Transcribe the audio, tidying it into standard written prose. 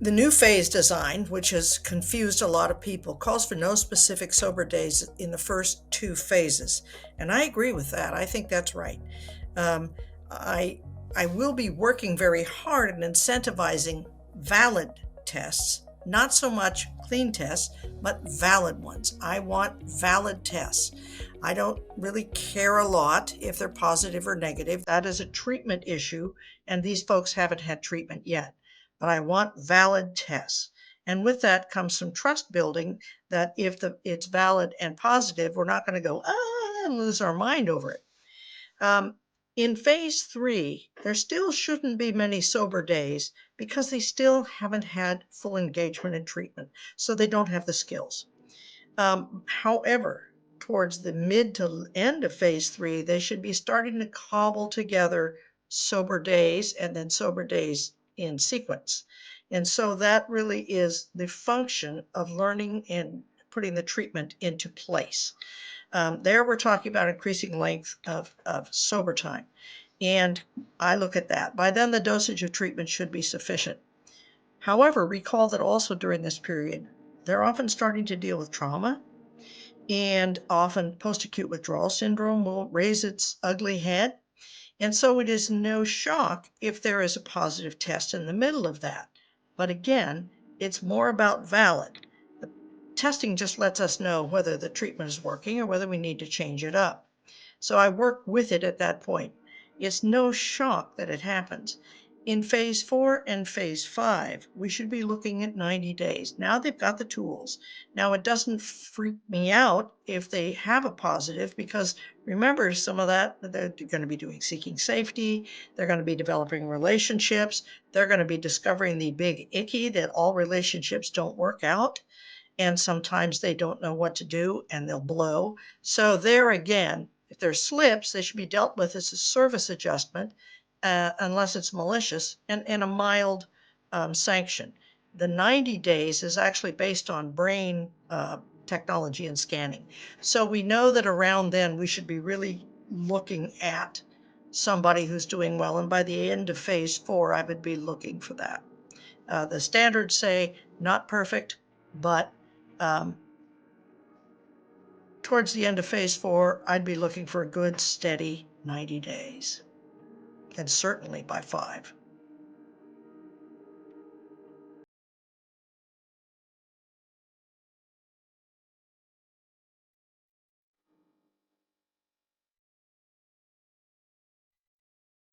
The new phase design, which has confused a lot of people, calls for no specific sober days in the first two phases. And I agree with that. I think that's right. Um, I, I will be working very hard at incentivizing valid tests, not so much clean tests, but valid ones. I want valid tests. I don't really care a lot if they're positive or negative. That is a treatment issue, and these folks haven't had treatment yet, but I want valid tests. And with that comes some trust building that if it's valid and positive, we're not going to go, and lose our mind over it. Um, in phase three, there still shouldn't be many sober days because they still haven't had full engagement in treatment, so they don't have the skills. However, towards the mid to end of phase three, they should be starting to cobble together sober days and then sober days in sequence. And so that really is the function of learning and putting the treatment into place. There we're talking about increasing length of sober time. And I look at that. By then, the dosage of treatment should be sufficient. However, recall that also during this period, they're often starting to deal with trauma, and often post-acute withdrawal syndrome will raise its ugly head. And so it is no shock if there is a positive test in the middle of that. But again, it's more about valid. The testing just lets us know whether the treatment is working or whether we need to change it up. So I work with it at that point. It's no shock that it happens. In phase four and phase five, we should be looking at 90 days. Now they've got the tools. Now it doesn't freak me out if they have a positive, because remember, some of that, they're going to be doing seeking safety, they're going to be developing relationships, they're going to be discovering the big icky that all relationships don't work out, and sometimes they don't know what to do and they'll blow. So there again, if there's slips, they should be dealt with as a service adjustment, unless it's malicious, and a mild sanction. The 90 days is actually based on brain technology and scanning. So we know that around then we should be really looking at somebody who's doing well. And by the end of phase four, I would be looking for that. The standards say not perfect, but um, towards the end of phase four, I'd be looking for a good, steady 90 days, and certainly by five.